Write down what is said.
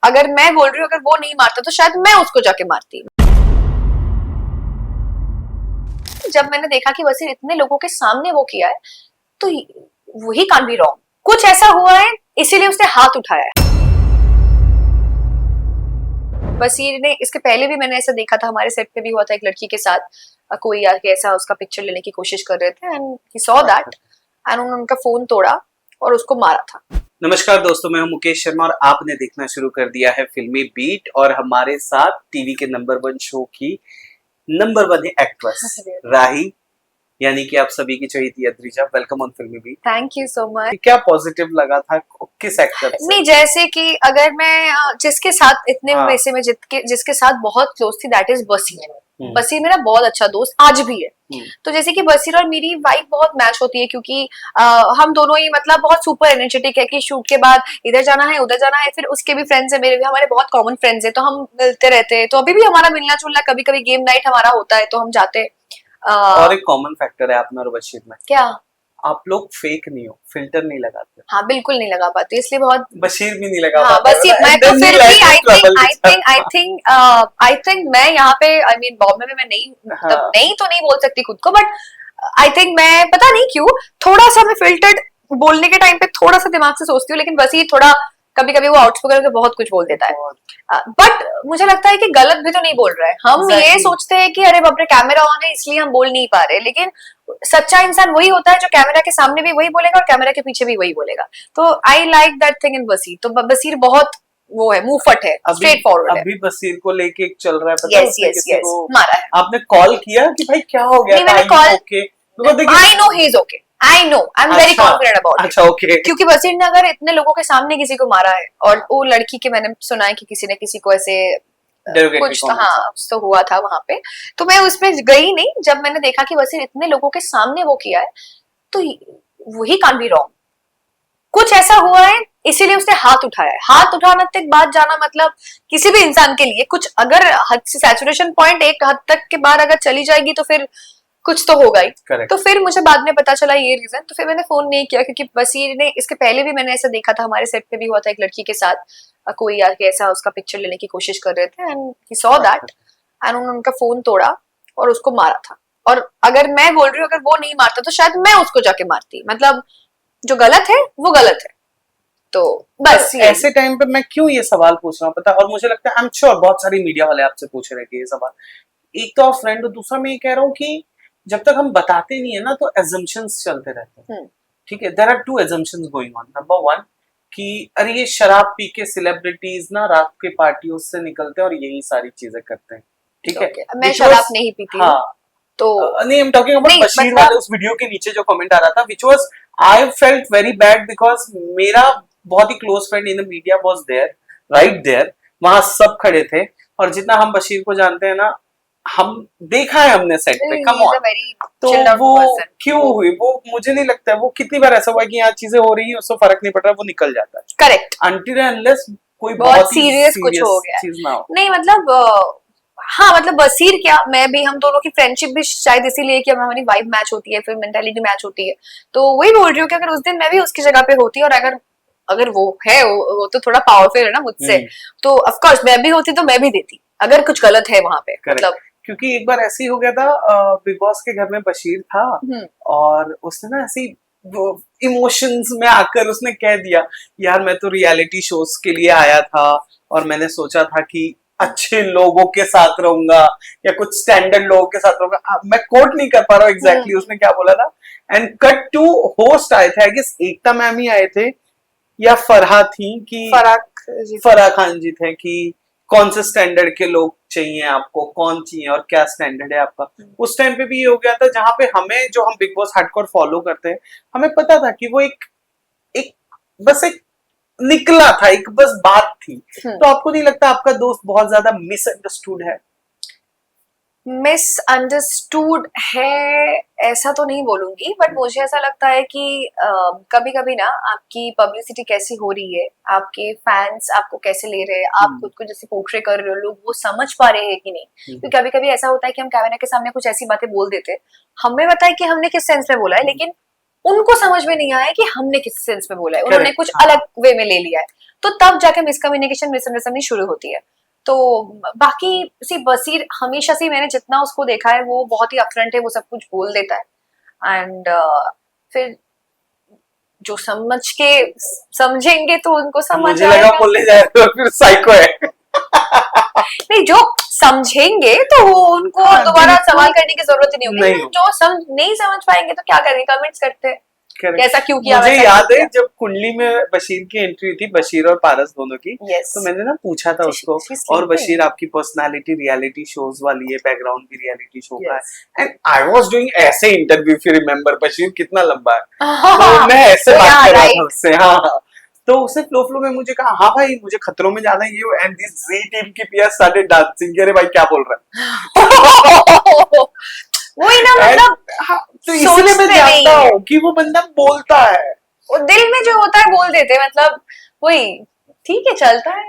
अगर मैं बोल रही हूँ अगर वो नहीं मारता तो शायद मैं उसको जाके मारती। जब मैंने देखा कि वसीर इतने लोगों के सामने वो किया है तो वही कांट बी रॉन्ग, कुछ ऐसा हुआ है इसीलिए उसने हाथ उठाया है। वसीर ने इसके पहले भी मैंने ऐसा देखा था, हमारे सेट पे भी हुआ था, एक लड़की के साथ कोई आके ऐसा उसका पिक्चर लेने की कोशिश कर रहे थे and he saw that and उन्होंने उनका फोन तोड़ा और उसको मारा था। नमस्कार दोस्तों, मैं हूं मुकेश शर्मा और आपने देखना शुरू कर दिया है फिल्मी बीट और हमारे साथ टीवी के नंबर 1 शो की नंबर 1 एक्ट्रेस राही, यानी कि आप सभी की चहेती Adrija. Welcome on Filmibeat. Thank you so much. क्या पॉजिटिव लगा था किस एक्टर से? नहीं, जैसे कि अगर मैं जिसके साथ इतने वैसे में जिसके साथ बहुत क्लोज थी दैट इज बसीर। बसीर मेरा बहुत अच्छा दोस्त आज भी है। तो जैसे कि बसीर और मेरी वाइब बहुत मैच होती है क्योंकि हम दोनों ही मतलब बहुत सुपर एनर्जेटिक है कि शूट के बाद इधर जाना है उधर जाना है, फिर उसके भी फ्रेंड्स है, मेरे भी, हमारे बहुत कॉमन फ्रेंड्स है तो हम मिलते रहते हैं। तो अभी भी हमारा मिलना जुलना, कभी कभी गेम नाइट हमारा होता है तो हम जाते हैं। और एक कॉमन फैक्टर है आप में और बशीर में, क्या? आप लोग फेक नहीं हो, फिल्टर नहीं लगाते। हाँ, बिल्कुल नहीं लगा पाती, इसलिए बहुत। बशीर भी नहीं लगा हाँ, पाता। बसीर मैं तो फिर भी आई थिंक मैं यहाँ पे बॉम्बे में मैं नहीं, मतलब नहीं तो नहीं बोल सकती खुद को, बट आई थिंक मैं पता नहीं क्यों थोड़ा सा मैं फिल्टर्ड बोलने के टाइम पे थोड़ा सा दिमाग से सोचती हूँ, लेकिन बसीर थोड़ा कभी कभी वो आउटस्पोकन होकर बहुत कुछ बोल देता है। बट मुझे लगता है कि गलत भी तो नहीं बोल रहा है। हम ये सोचते हैं कि अरे बाप रे कैमरा ऑन है इसलिए हम बोल नहीं पा रहे, लेकिन सच्चा इंसान वही होता है जो कैमरा के सामने भी वही बोलेगा और कैमरा के पीछे भी वही बोलेगा। तो I like that thing in Basir. तो बसीर बहुत वो है, मुंहफट है, स्ट्रेट फॉरवर्ड है। अभी बसीर को लेके एक चल रहा है, पता है उसने किसी को मारा है। आपने कॉल किया कि भाई क्या हो गया? मैंने call, I know he is okay, I know, I am very confident about it. अच्छा, ओके। क्योंकि बसीर ने अगर इतने लोगों के सामने किसी को मारा है और वो लड़की के, मैंने सुना है कि किसी ने किसी को ऐसे कुछ तो, हाँ तो हुआ था वहां पे, तो मैं उसमें गई नहीं। जब मैंने देखा कि बसीर इतने लोगों के सामने वो किया है तो वही कांट बी रॉन्ग, कुछ ऐसा हुआ है इसीलिए उसने हाथ उठाया है। हाथ उठाने तक बात जाना मतलब किसी भी इंसान के लिए कुछ, अगर हद से सैचुरेशन पॉइंट एक हद तक के बाद अगर चली जाएगी तो फिर कुछ तो होगा ही। तो फिर मुझे बाद में पता चला ये रीजन, तो फिर मैंने फोन नहीं किया क्योंकि बसीर ने, इसके पहले भी मैंने ऐसा देखा था, हमारे सेट पे भी हुआ था, एक लड़की के साथ कोई आके ऐसा उसका पिक्चर लेने की कोशिश कर रहे थे and he saw that and उन्होंने उनका फोन तोड़ा और उसको मारा था। और अगर मैं बोल रही हूँ अगर वो नहीं मारता तो शायद मैं उसको जाके मारती। मतलब जो गलत है वो गलत है। तो बस ऐसे टाइम पे मैं क्यों ये सवाल पूछ रहा हूँ पता, और मुझे लगता है आई एम श्योर बहुत सारी मीडिया वाले आपसे पूछ रहे थे ये सवाल। एक तो आप फ्रेंड हो, दूसरा मैं ये कह रहा हूँ कि जब तक हम बताते नहीं है ना तो एजम्पशंस चलते रहते हैं। ठीक है, there are 2 assumptions going on. Number 1 कि अरे ये शराब पी के सेलिब्रिटीज ना रात के पार्टियों से निकलते हैं और यही सारी चीजें करते हैं। ठीक है, मैं शराब नहीं पीती। हाँ, तो नहीं, I am talking about Bashir वाले उस वीडियो के नीचे जो कमेंट आ रहा था, which was I felt very bad because मेरा बहुत ही close friend in the media was there, right there, वहां सब खड़े थे और जितना हम बशीर को जानते हैं ना, हम देखा है हमने सेट पे, कम ऑन। तो वो क्यों हुई वो मुझे नहीं लगता है। वो कितनी बार ऐसा हुआ कि यहाँ चीजें हो रही है उसको फर्क नहीं पड़ रहा, वो निकल जाता है। करेक्ट, अनटिल अनलेस कोई बहुत सीरियस कुछ हो गया चीज ना हो। नहीं मतलब हाँ, मतलब बसीर क्या, मैं भी, हम दोनों की फ्रेंडशिप भी शायद इसीलिए कि हमारी वाइब मैच होती है, फिर मेंटालिटी मैच होती है। तो वही बोल रही हूँ कि अगर उस दिन मैं भी उसकी जगह पे होती और अगर वो है, वो तो थोड़ा पावरफुल है ना मुझसे, तो ऑफ कोर्स मैं भी होती तो मैं भी देती अगर कुछ गलत है वहां पे। मतलब क्योंकि एक बार ऐसे ही हो गया था, बिग बॉस के घर में बशीर था और उसने ना ऐसी इमोशंस में आकर उसने कह दिया, यार मैं तो रियलिटी शोज के लिए आया था और मैंने सोचा था कि अच्छे लोगों के साथ रहूंगा या कुछ स्टैंडर्ड लोगों के साथ रहूंगा। मैं कोट नहीं कर पा रहा हूँ एग्जैक्टली उसने क्या बोला था। एंड कट टू होस्ट आए थे, आई गेस एकता मैम ही आए थे या फरहा थी कि फराह खान जी थे कि कौन से स्टैंडर्ड के लोग चाहिए आपको, कौन चाहिए और क्या स्टैंडर्ड है आपका। उस टाइम पे भी ये हो गया था जहां पे हमें, जो हम बिग बॉस हार्डकोर फॉलो करते हैं, हमें पता था कि वो एक बस एक निकला था, एक बस बात थी। तो आपको नहीं लगता आपका दोस्त बहुत ज्यादा मिसअंडरस्टूड है? मिसअंडरस्टूड है ऐसा तो नहीं बोलूंगी, बट मुझे ऐसा लगता है कि कभी कभी ना आपकी पब्लिसिटी कैसी हो रही है, आपके फैंस आपको कैसे ले रहे हैं, आप खुद को जैसे पोर्ट्रे कर रहे हो, लोग वो समझ पा रहे हैं कि नहीं। क्योंकि कभी कभी ऐसा होता है कि हम कैमरा के सामने कुछ ऐसी बातें बोल देते हैं, हमें पता है कि हमने किस सेंस में बोला है, लेकिन उनको समझ में नहीं आया कि हमने किस सेंस में बोला है, Correct. उन्होंने कुछ अलग वे में ले लिया है, तो तब जाके मिसकम्युनिकेशन मिसअंडरस्टैंडिंग शुरू होती है। तो बाकी सी बसीर हमेशा से मैंने जितना उसको देखा है वो बहुत ही अपफ्रंट है, वो सब कुछ बोल देता है एंड फिर जो समझ के समझेंगे तो उनको समझ मुझे लगा आएगा। बोलने जाए तो फिर साइको है। नहीं, जो समझेंगे तो वो उनको हाँ, दोबारा जिनको सवाल करने की जरूरत ही नहीं नहीं होगी, होगी। जो नहीं समझ पाएंगे तो क्या करेंगे, कमेंट्स करते हैं Correct. ऐसा क्यों किया, मुझे वैसा याद क्यों है किया। जब कुंडली में बशीर की एंट्री थी, बशीर और पारस दोनों की, Yes. तो मैंने ना पूछा था उसको, She's और sleeping. बशीर आपकी पर्सनालिटी रियलिटी शोज वाली है, बैकग्राउंड भी रियलिटी शो का Yes. है, एंड आई वाज डूइंग ऐसे interview, if you remember, Bashir कितना लंबा है, हाँ, तो मैं ऐसे yeah, बात कर रहा right. था उससे, हाँ, तो उसने फ्लो में मुझे कहा, हाँ भाई मुझे खतरों में जाना है ये, एंड दिस जी टीम की पीआर स्टार्टेड डांसिंग, अरे भाई क्या बोल रहा है। वही ना, मतलब हाँ, तो इसलिए मैं सोचते जानता नहीं है। हूँ कि वो बंदा बोलता है, वो दिल में जो होता है बोल देते हैं, मतलब वही ठीक है, चलता है।